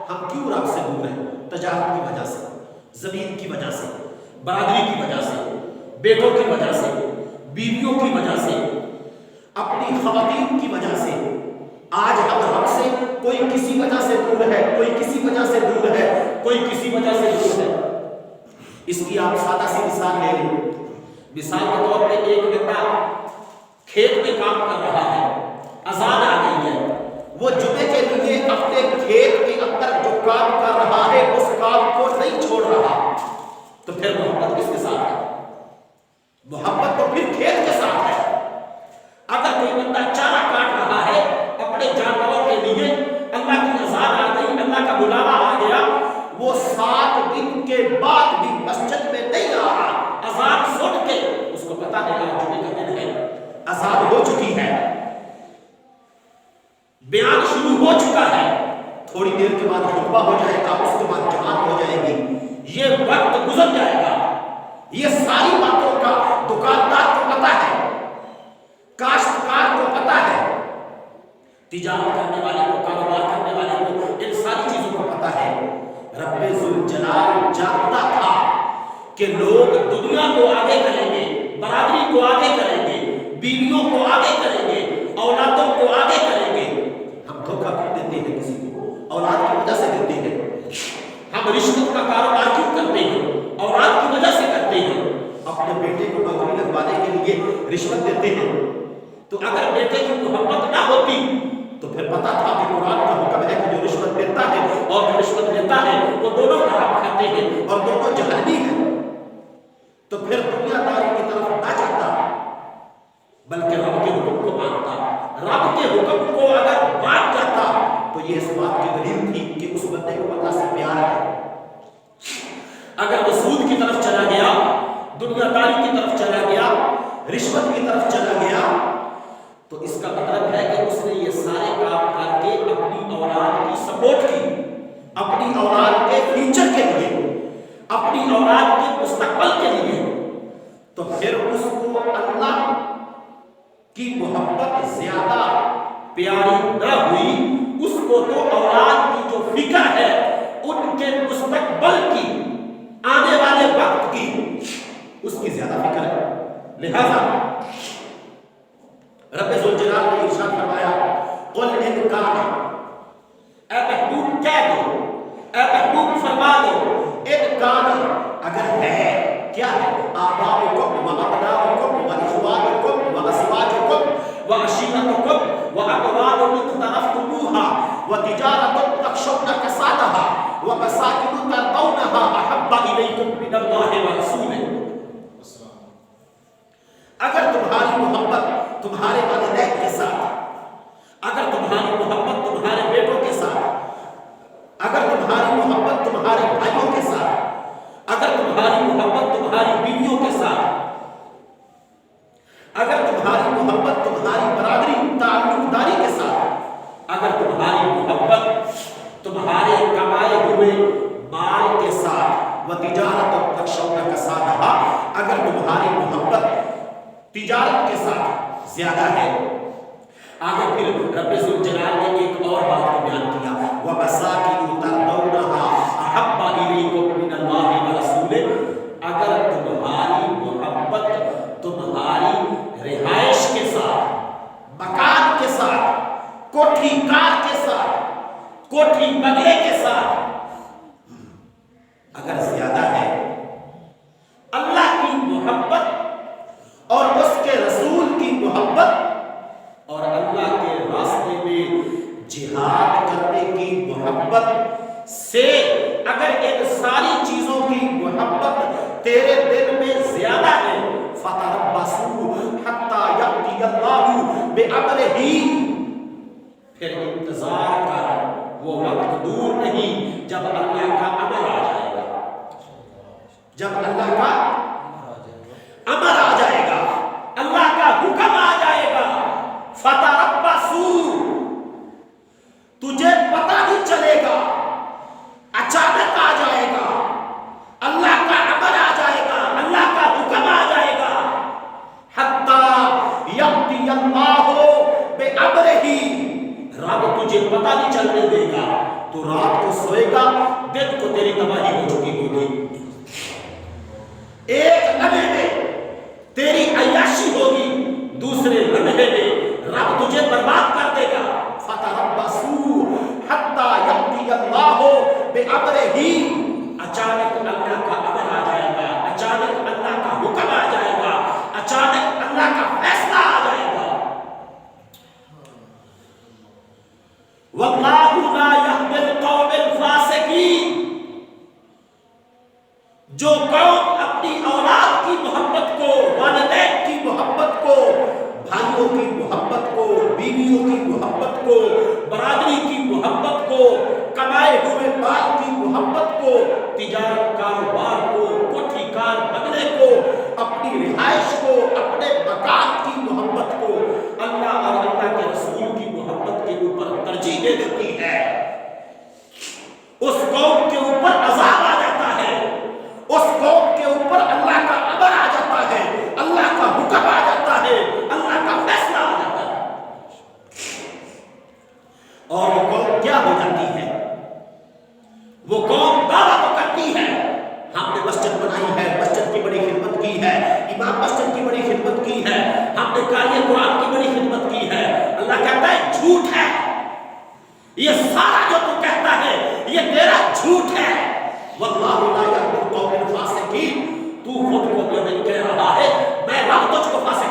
ہم کیوں رب سے دور ہیں؟ تجارت کی وجہ سے، زمین کی وجہ سے، برادری کی وجہ سے، بیٹوں کی وجہ سے، بیویوں کی وجہ سے، اپنی خواتین کی وجہ سے۔ آج ہم رب سے کوئی کسی وجہ سے دور ہے، کوئی کسی وجہ سے دور ہے، کوئی کسی وجہ سے دور ہے۔ اس کی آپ سادہ سی مثال لے لیں۔ مثال کے طور پہ ایک بندہ کھیت میں کام کر رہا ہے، اذان آ گئی ہے، وہ جمعے کے لیے اپنے کھیت کے اندر جو کام کر رہا ہے اس کام کو نہیں چھوڑ رہا، تو پھر محبت کس کے ساتھ ہے؟ محبت تو پھر کھیت کے ساتھ ہے۔ اگر کوئی بندہ چارہ کاٹ رہا ہے اپنے جانوروں کے لیے، اللہ کی اذان آ گئی، اللہ کا بلاوا آ گیا، وہ 7 دن کے بعد بھی مسجد میں نہیں آ رہا، اذان سن کے اس کو پتا ہے آج جمعے کا دن ہے، اذان ہو چکی ہے، بیان شروع ہو چکا ہے، تھوڑی دیر کے بعد خطبہ ہو جائے گا، اس کے بعد جماعت ہو جائے گی، یہ وقت گزر جائے گا۔ یہ ساری باتوں کا دکاندار کو پتا ہے، کاشتکار کو پتا ہے، تجارت کرنے والے کو، کاروبار کرنے والے کو، ان ساری چیزوں کو پتا ہے۔ رب ذوالجلال جانتا تھا کہ لوگ دنیا کو آگے کریں گے، برادری کو آگے کریں گے، بیویوں کو آگے کریں گے، اولادوں کو آگے کریں گے۔ ہم دھوکہ کیوں دیتے ہیں کسی کو؟ اولاد کی وجہ سے دیتے ہیں۔ ہم رشوت کا کاروبار کیوں کرتے ہیں؟ اولاد کی وجہ سے کرتے ہیں۔ اپنے بیٹے کو نوکری لگوانے کے لیے رشوت دیتے ہیں۔ تو اگر بیٹے کی محبت نہ ہوتی تو پھر پتا تھا کہ قرآن کا حکم ہے کہ جو رشوت دیتا ہے اور جو رشوت لیتا ہے وہ دونوں حرام کھاتے ہیں اور دونوں جہنمی ہیں۔ تو پھر دنیا داری کی طرف نہ جاتا بلکہ رب کے حکم کو مانتا۔ رب کے حکم کو اگر مان جاتا تو یہ اس بات کی دلیل تھی کہ اس بندے کو اللہ سے پیار ہے۔ اگر وہ سود کی طرف چلا گیا، دنیا داری کی طرف چلا گیا، رشوت کی طرف چلا گیا، تو اس کا مطلب ہے کہ اس نے یہ سارے کام کر کے اپنی اولاد کی سپورٹ کی، اپنی اولاد کے فیوچر کے لیے، اپنی اولاد کے مستقبل کے لیے۔ تو پھر اس کو اللہ کی محبت زیادہ پیاری نہ ہوئی، اس کو تو اولاد کی جو فکر ہے، ان کے مستقبل کی، آنے والے وقت کی، اس کی زیادہ فکر ہے۔ لہذا رب ذوالجلال نے ارشاد فرمایا قل ان کان، اے محبوب کہہ دو، اے محبوب فرما دو، ان کان اگر ہے، کیا ہے؟ آباؤکم و ابناؤکم و اخوانکم و ازواجکم و عشیرتکم و اموال اقترفتموها و تجارت تخشون کسادها و مساکن ترضونها احب الیکم من اللہ ورسولہ۔ اگر تمہاری محبت تمہارے والدین کے ساتھ، اگر تمہاری محبت تمہارے بیٹوں کے ساتھ، اگر تمہاری محبت تمہارے بھائیوں کے ساتھ، اگر تمہاری محبت تمہاری بیویوں کے ساتھ، اگر تمہاری محبت تمہاری برادری تعلق داری کے ساتھ، اگر تمہاری محبت تمہارے کمائے ہوئے مال کے ساتھ، وتجارت تخشون کسادہا، اگر تمہاری محبت تجارت کے ساتھ زیادہ ہے۔ آگے پھر رب ذوالجلال نے ایک اور بات کو بیان کیا، وَمَسَاكِنُ تَرْضَوْنَهَا أَحَبَّ إِلَيْكُم مِّنَ اللَّهِ وَرَسُولِهِ، اگر تمہاری محبت تمہاری رہائش کے ساتھ، مکان کے ساتھ، کوٹھی کار کے ساتھ، کوٹھی بنگلے کے ساتھ اگر زیادہ ہے، اللہ کی محبت اور اس کے رسول کی محبت اور اللہ کے راستے میں جہاد کرنے کی محبت سے اگر ان ساری چیزوں کی محبت تیرے دل میں زیادہ ہے، فَتَرَبَّصُوا حَتَّى يَأْتِيَ اللَّهُ بِأَمْرِهِ، پھر انتظار کر، وہ وقت دور نہیں جب اللہ کا امر آ جائے گا، جب اللہ کا امر آ جائے گا، اللہ کا حکم آ جائے گا۔ فَتَرَبَّصُوا، تجھے پتہ نہیں چلے گا، اچانک آ جائے گا، اللہ کا امر آ جائے گا، اللہ کا حکم آ جائے گا، حَتَّى يَأْتِيَ اللَّهُ بِأَمْرِهِ، رب تجھے پتہ نہیں چلنے دے گا، تو رات کو سوئے گا، دن کو تیری تباہی ہو چکی ہوگی۔ ایک لمحے میں تیری عیاشی ہوگی، دوسرے لمحے میں رب تجھے برباد کر دے گا۔ فتربصوا حتی یأتی اللہ بأمرہ، اچانک اللہ کا امر آ جائے گا، اچانک اللہ کا حکم آ جائے گا، اچانک اللہ کا فیصلہ آ جائے گا۔ واللہ لا یہدی القوم الفاسقین، جو قوم اپنی اولاد کی محبت کو، والدین کی محبت کو، بھائیوں کی محبت کو، بیویوں کی محبت کو، برادری کی محبت کو، کمائے ہوئے مال کی محبت کو، تجارت کاروبار کو، کوٹھی کار بنگلے کو، اپنی رہائش کو، اپنے مکان کی محبت کو اللہ اور اللہ کے رسول کی محبت کے اوپر ترجیح دے دیتی ہے، اس قوم کے اوپر عذاب آ جاتا ہے، اس قوم کے اوپر اللہ کا امر آ جاتا ہے، اللہ کا حکم آ جاتا ہے، اللہ کا فیصلہ آ جاتا ہے۔ اور وہ قوم کیا ہو جاتی ہے؟ وہ قوم دعویٰ تو کرتی ہے، ہم نے مسجد بنائی ہے، مسجد کی بڑی خدمت کی ہے، امام مسجد کی بڑی خدمت کی ہے، ہم نے قاری قرآن کی بڑی خدمت کی ہے۔ اللہ کہتا ہے جھوٹ ہے، یہ سارا جو تو کہتا ہے یہ تیرا جھوٹ ہے۔ واللہ لا یہدی القوم الفاسقین، تو خود کو کہہ رہا ہے میں رب تجھ کو فاسق